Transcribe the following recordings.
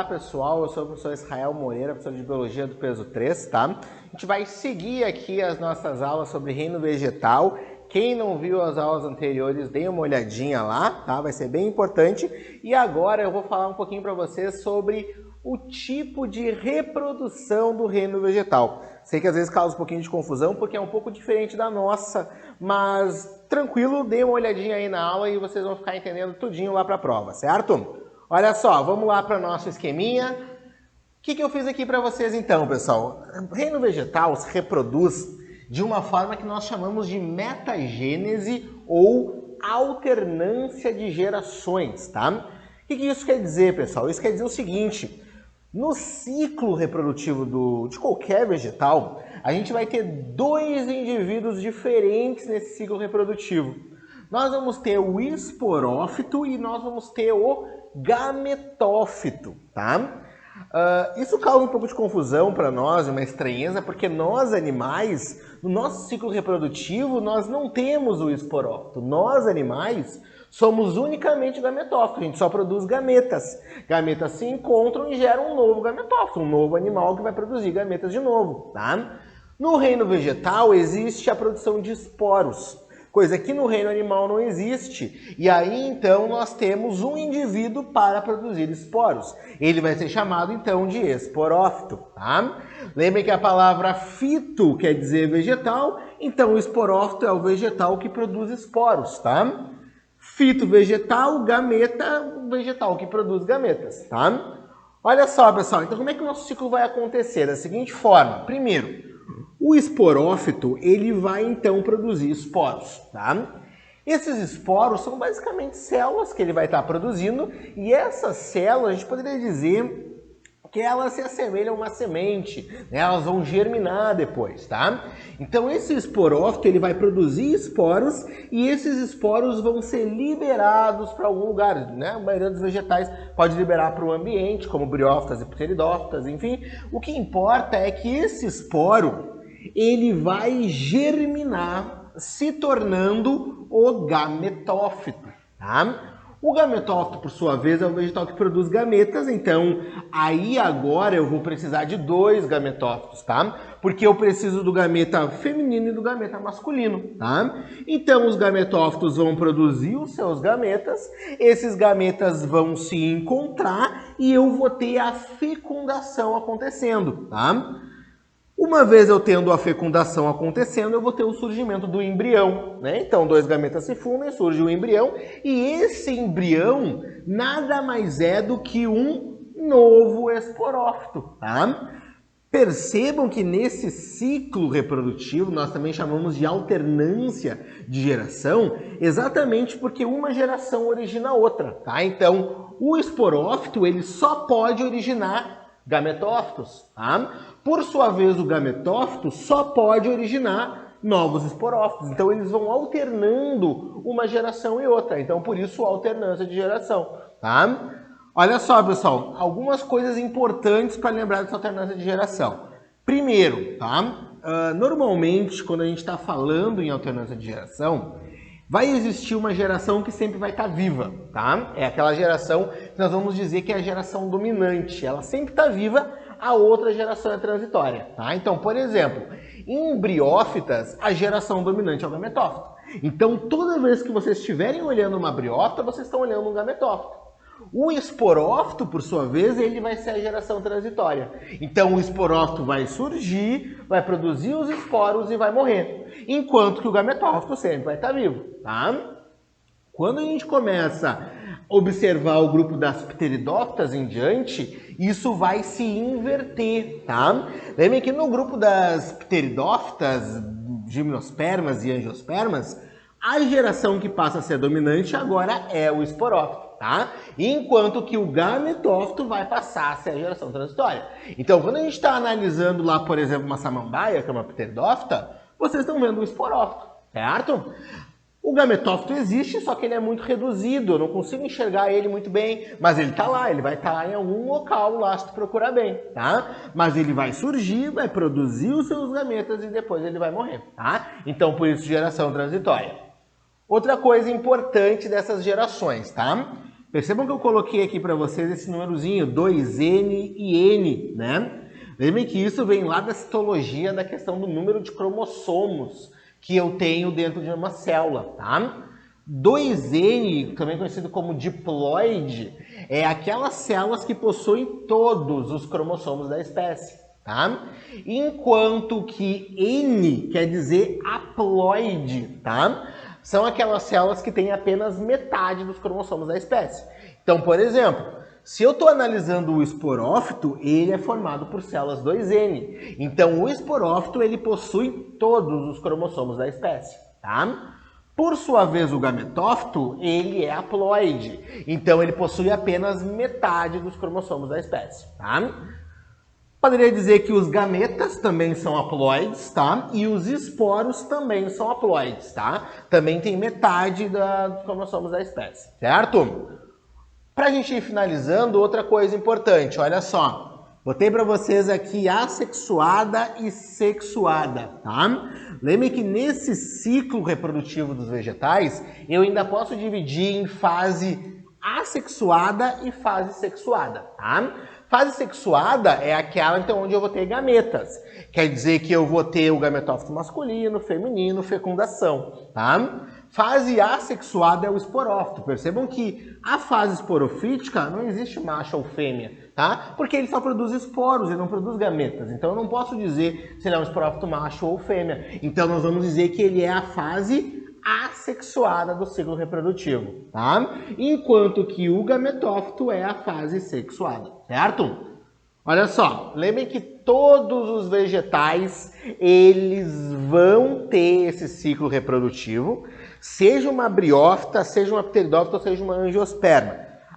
pessoal, eu sou o professor Israel Moreira, professor de Biologia do Peso 3, tá? A gente vai seguir aqui as nossas aulas sobre reino vegetal. Quem não viu as aulas anteriores, dê uma olhadinha lá, tá? Vai ser bem importante. E agora eu vou falar um pouquinho para vocês sobre o tipo de reprodução do reino vegetal. Sei que às vezes causa um pouquinho de confusão, porque é um pouco diferente da nossa, mas tranquilo, dê uma olhadinha aí na aula e vocês vão ficar entendendo tudinho lá para a prova, certo? Olha só, vamos lá para o nosso esqueminha. O que eu fiz aqui para vocês então, pessoal? O reino vegetal se reproduz de uma forma que nós chamamos de metagênese ou alternância de gerações, tá? O que isso quer dizer, pessoal? Isso quer dizer o seguinte: no ciclo reprodutivo de qualquer vegetal, a gente vai ter dois indivíduos diferentes nesse ciclo reprodutivo. Nós vamos ter o esporófito e nós vamos ter o gametófito, tá? Isso causa um pouco de confusão para nós, uma estranheza, porque nós animais, no nosso ciclo reprodutivo, nós não temos o esporófito. Nós animais somos unicamente gametófitos, a gente só produz gametas. Gametas se encontram e geram um novo gametófito, um novo animal que vai produzir gametas de novo, tá? No reino vegetal existe a produção de esporos, coisa que no reino animal não existe. E aí, então, nós temos um indivíduo para produzir esporos. Ele vai ser chamado, então, de esporófito, tá? Lembrem que a palavra fito quer dizer vegetal, então o esporófito é o vegetal que produz esporos, tá? Fito, vegetal, gameta, vegetal que produz gametas, tá? Olha só, pessoal, então como é que o nosso ciclo vai acontecer? Da seguinte forma: primeiro, o esporófito, ele vai então produzir esporos, tá? Esses esporos são basicamente células que ele vai estar produzindo, e essas células, a gente poderia dizer que elas se assemelham a uma semente, né? Elas vão germinar depois, tá? Então esse esporófito, ele vai produzir esporos, e esses esporos vão ser liberados para algum lugar, né? A maioria dos vegetais pode liberar para o ambiente, como briófitas e pteridófitas, enfim. O que importa é que esse esporo, ele vai germinar, se tornando o gametófito, tá? O gametófito, por sua vez, é o vegetal que produz gametas, então aí agora eu vou precisar de dois gametófitos, tá? Porque eu preciso do gameta feminino e do gameta masculino, tá? Então os gametófitos vão produzir os seus gametas, esses gametas vão se encontrar e eu vou ter a fecundação acontecendo, tá? Uma vez eu tendo a fecundação acontecendo, eu vou ter o surgimento do embrião, né? Então, dois gametas se fundem, surge o embrião, e esse embrião nada mais é do que um novo esporófito, tá? Percebam que nesse ciclo reprodutivo nós também chamamos de alternância de geração, exatamente porque uma geração origina a outra, tá? Então, o esporófito, ele só pode originar gametófitos, tá? Por sua vez, o gametófito só pode originar novos esporófitos. Então, eles vão alternando uma geração e outra. Então, por isso, alternância de geração, tá? Olha só, pessoal, algumas coisas importantes para lembrar dessa alternância de geração. Primeiro, tá? Normalmente, quando a gente está falando em alternância de geração, vai existir uma geração que sempre vai estar viva, tá? É aquela geração que nós vamos dizer que é a geração dominante. Ela sempre está viva, a outra geração é transitória, tá? Então, por exemplo, em briófitas, a geração dominante é o gametófito. Então, toda vez que vocês estiverem olhando uma briófita, vocês estão olhando um gametófito. O esporófito, por sua vez, ele vai ser a geração transitória. Então, o esporófito vai surgir, vai produzir os esporos e vai morrer. Enquanto que o gametófito sempre vai estar vivo, tá? Quando a gente começa a observar o grupo das pteridófitas em diante, isso vai se inverter, tá? Lembrem que no grupo das pteridófitas, gimnospermas e angiospermas, a geração que passa a ser dominante agora é o esporófito, tá? Enquanto que o gametófito vai passar a ser a geração transitória. Então, quando a gente está analisando lá, por exemplo, uma samambaia, que é uma pteridófita, vocês estão vendo o esporófito, certo? O gametófito existe, só que ele é muito reduzido, eu não consigo enxergar ele muito bem, mas ele está lá, ele vai estar lá em algum local lá, se tu procurar bem, tá? Mas ele vai surgir, vai produzir os seus gametas e depois ele vai morrer, tá? Então, por isso, geração transitória. Outra coisa importante dessas gerações, tá? Percebam que eu coloquei aqui para vocês esse númerozinho, 2N e N, né? Lembrem que isso vem lá da citologia da questão do número de cromossomos que eu tenho dentro de uma célula, tá? 2N, também conhecido como diploide, é aquelas células que possuem todos os cromossomos da espécie, tá? Enquanto que N quer dizer haploide, tá? São aquelas células que têm apenas metade dos cromossomos da espécie. Então, por exemplo, se eu estou analisando o esporófito, ele é formado por células 2N. Então, o esporófito ele possui todos os cromossomos da espécie, tá? Por sua vez, o gametófito, ele é haploide. Então, ele possui apenas metade dos cromossomos da espécie, tá? Poderia dizer que os gametas também são haploides, tá? E os esporos também são haploides, tá? Também tem metade dos cromossomos da espécie, certo? Pra gente ir finalizando, outra coisa importante, olha só. Botei para vocês aqui assexuada e sexuada, tá? Lembre que nesse ciclo reprodutivo dos vegetais, eu ainda posso dividir em fase assexuada e fase sexuada, tá? Fase sexuada é aquela então, onde eu vou ter gametas. Quer dizer que eu vou ter o gametófito masculino, feminino, fecundação, tá? Fase assexuada é o esporófito. Percebam que a fase esporofítica não existe macho ou fêmea, tá? Porque ele só produz esporos, ele não produz gametas. Então eu não posso dizer se ele é um esporófito macho ou fêmea. Então nós vamos dizer que ele é a fase assexuada do ciclo reprodutivo, tá? Enquanto que o gametófito é a fase sexuada, certo? Olha só, lembrem que todos os vegetais, eles vão ter esse ciclo reprodutivo, seja uma briófita, seja uma pteridófita ou seja uma angiosperma.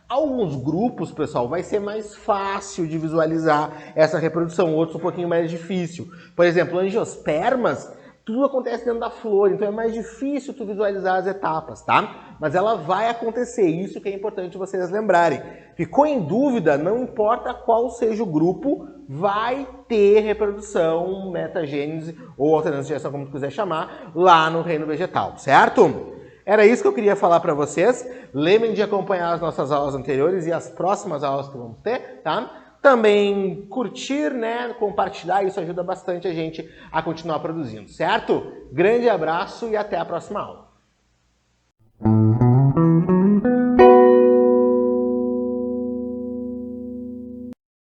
Alguns grupos, pessoal, vai ser mais fácil de visualizar essa reprodução, outros um pouquinho mais difícil. Por exemplo, angiospermas, tudo acontece dentro da flor, então é mais difícil tu visualizar as etapas, tá? Mas ela vai acontecer, isso que é importante vocês lembrarem. Ficou em dúvida, não importa qual seja o grupo, vai ter reprodução, metagênese ou alternância de geração, como tu quiser chamar, lá no reino vegetal, certo? Era isso que eu queria falar para vocês. Lembrem de acompanhar as nossas aulas anteriores e as próximas aulas que vamos ter, tá? Também curtir, né, compartilhar, isso ajuda bastante a gente a continuar produzindo, certo? Grande abraço e até a próxima aula.